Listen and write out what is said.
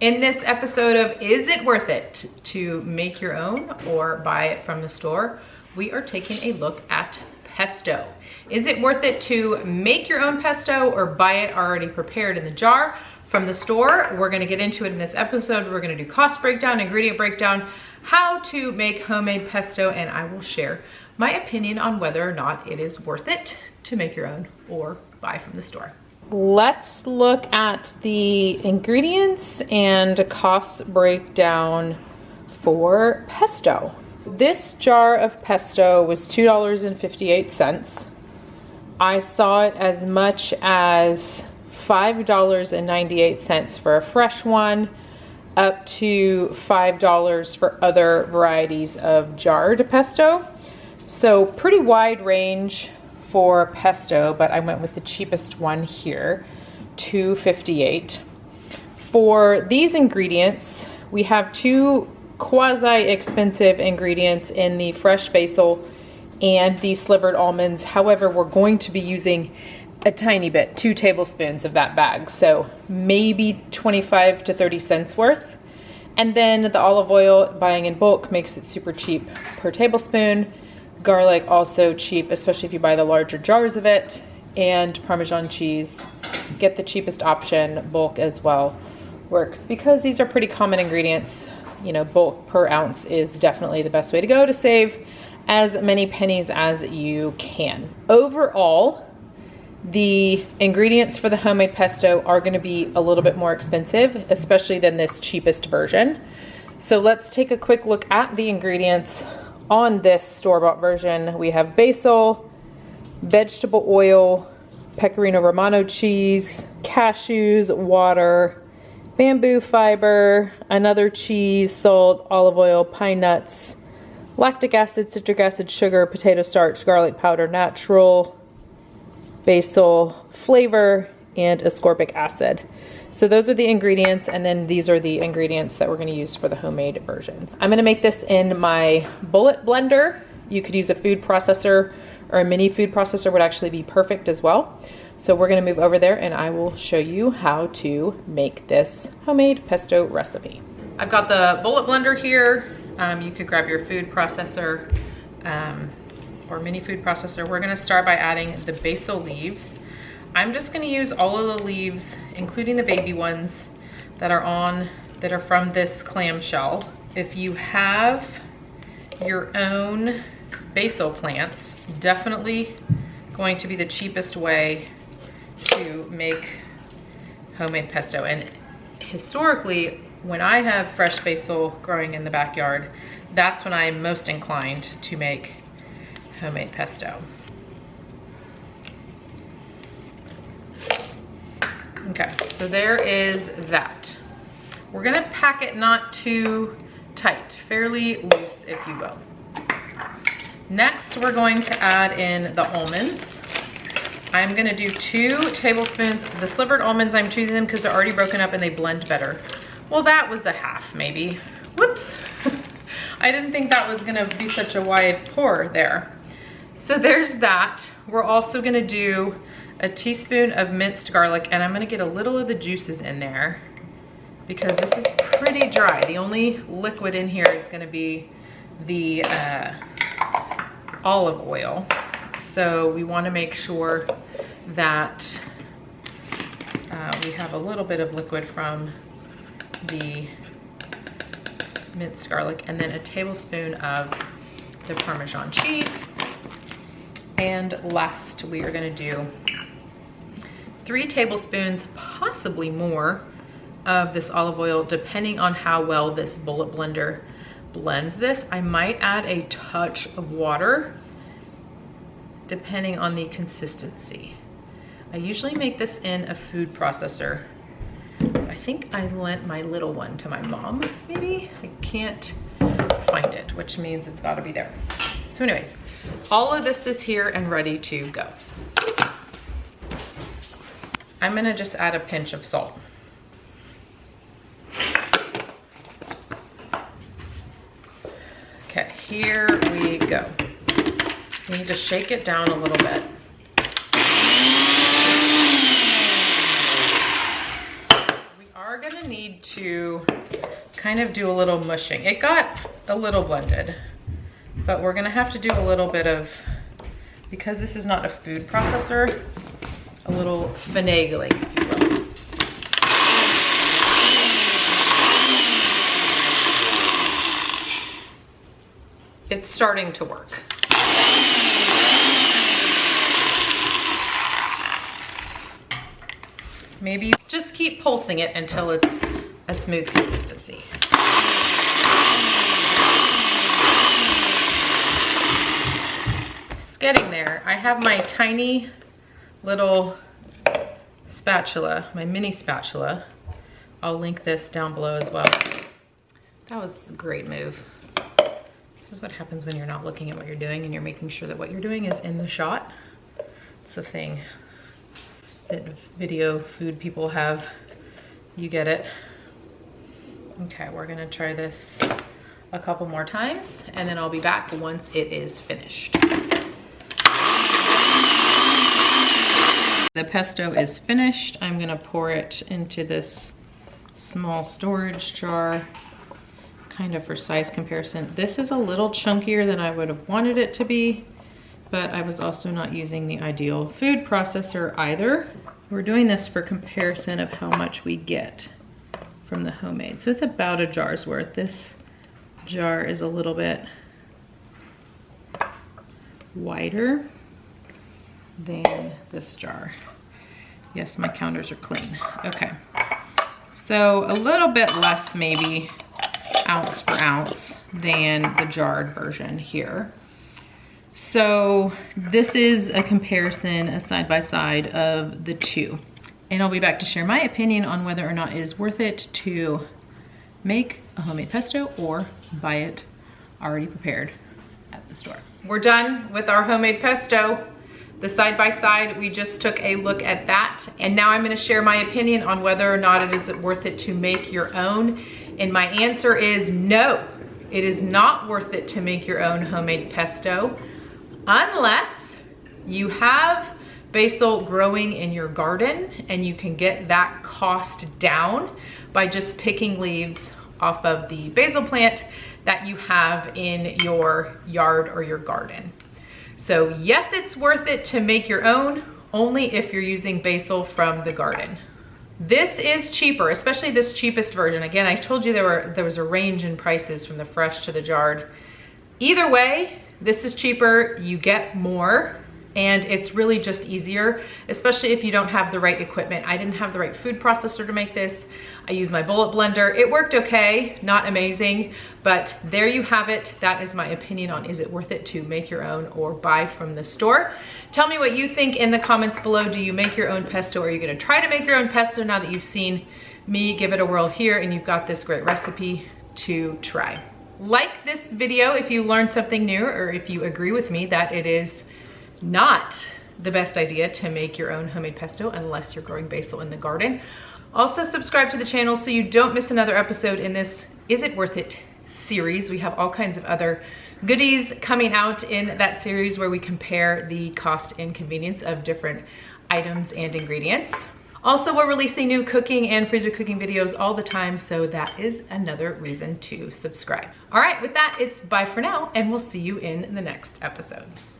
In this episode of Is It Worth It to Make Your Own or Buy It from the Store, we are taking a look at pesto. Is it worth it to make your own pesto or buy it already prepared in the jar from the store? We're gonna get into it in this episode. We're gonna do cost breakdown, ingredient breakdown, how to make homemade pesto, and I will share my opinion on whether or not it is worth it to make your own or buy from the store. Let's look at the ingredients and cost breakdown for pesto. This jar of pesto was $2.58. I saw it as much as $5.98 for a fresh one, up to $5 for other varieties of jarred pesto. So pretty wide range for pesto, but I went with the cheapest one here, $2.58. For these ingredients, we have two quasi-expensive ingredients in the fresh basil and the slivered almonds. However, we're going to be using a tiny bit, 2 tablespoons of that bag, so maybe 25 to 30 cents worth. And then the olive oil, buying in bulk, makes it super cheap per tablespoon. Garlic, also cheap, especially if you buy the larger jars of it. And Parmesan cheese, get the cheapest option, bulk as well works. Because these are pretty common ingredients, you know, bulk per ounce is definitely the best way to go to save as many pennies as you can. Overall, the ingredients for the homemade pesto are gonna be a little bit more expensive, especially than this cheapest version. So let's take a quick look at the ingredients. On this store-bought version, we have basil, vegetable oil, pecorino romano cheese, cashews, water, bamboo fiber, another cheese, salt, olive oil, pine nuts, lactic acid, citric acid, sugar, potato starch, garlic powder, natural, basil flavor, and ascorbic acid. So those are the ingredients, and then these are the ingredients that we're gonna use for the homemade versions. I'm gonna make this in my bullet blender. You could use a food processor, or a mini food processor would actually be perfect as well. So we're gonna move over there and I will show you how to make this homemade pesto recipe. I've got the bullet blender here. You could grab your food processor or mini food processor. We're gonna start by adding the basil leaves. I'm just gonna use all of the leaves, including the baby ones that are from this clamshell. If you have your own basil plants, definitely going to be the cheapest way to make homemade pesto. And historically, when I have fresh basil growing in the backyard, that's when I'm most inclined to make homemade pesto. Okay, so there is that. We're gonna pack it not too tight, fairly loose, if you will. Next, we're going to add in the almonds. I'm gonna do 2 tablespoons. The slivered almonds, I'm choosing them because they're already broken up and they blend better. Well, that was a half, maybe. Whoops. I didn't think that was gonna be such a wide pour there. So there's that. We're also gonna do a teaspoon of minced garlic, and I'm gonna get a little of the juices in there because this is pretty dry. The only liquid in here is gonna be the olive oil. So we wanna make sure that we have a little bit of liquid from the minced garlic, and then a tablespoon of the Parmesan cheese. And last, we are gonna do 3 tablespoons, possibly more, of this olive oil, depending on how well this bullet blender blends this. I might add a touch of water, depending on the consistency. I usually make this in a food processor. I think I lent my little one to my mom, maybe? I can't find it, which means it's gotta be there. So anyways, all of this is here and ready to go. I'm gonna just add a pinch of salt. Okay, here we go. You need to shake it down a little bit. We are gonna need to kind of do a little mushing. It got a little blended, but we're gonna have to do a little bit of, because this is not a food processor, a little finagling, if you will. It's starting to work. Maybe just keep pulsing it until it's a smooth consistency. It's getting there. I have my tiny little spatula, my mini spatula. I'll link this down below as well. That was a great move. This is what happens when you're not looking at what you're doing and you're making sure that what you're doing is in the shot. It's a thing that video food people have. You get it. Okay, we're gonna try this a couple more times and then I'll be back once it is finished. The pesto is finished. I'm gonna pour it into this small storage jar, kind of for size comparison. This is a little chunkier than I would have wanted it to be, but I was also not using the ideal food processor either. We're doing this for comparison of how much we get from the homemade. So it's about a jar's worth. This jar is a little bit wider than this jar. Yes, my counters are clean. Okay, so a little bit less maybe ounce for ounce than the jarred version here. So this is a comparison, a side-by-side of the two. And I'll be back to share my opinion on whether or not it is worth it to make a homemade pesto or buy it already prepared at the store. We're done with our homemade pesto. The side-by-side, we just took a look at that. And now I'm gonna share my opinion on whether or not it is worth it to make your own. And my answer is no, it is not worth it to make your own homemade pesto unless you have basil growing in your garden and you can get that cost down by just picking leaves off of the basil plant that you have in your yard or your garden. So yes, it's worth it to make your own, only if you're using basil from the garden. This is cheaper, especially this cheapest version. Again, I told you there was a range in prices from the fresh to the jarred. Either way, this is cheaper, you get more, and it's really just easier, especially if you don't have the right equipment. I didn't have the right food processor to make this. I used my bullet blender. It worked okay, not amazing, but there you have it. That is my opinion on is it worth it to make your own or buy from the store. Tell me what you think in the comments below. Do you make your own pesto? Or are you gonna try to make your own pesto now that you've seen me give it a whirl here and you've got this great recipe to try? Like this video if you learned something new or if you agree with me that it is not the best idea to make your own homemade pesto unless you're growing basil in the garden. Also subscribe to the channel so you don't miss another episode in this Is It Worth It series. We have all kinds of other goodies coming out in that series where we compare the cost and convenience of different items and ingredients. Also, we're releasing new cooking and freezer cooking videos all the time, so that is another reason to subscribe. All right, with that, it's bye for now, and we'll see you in the next episode.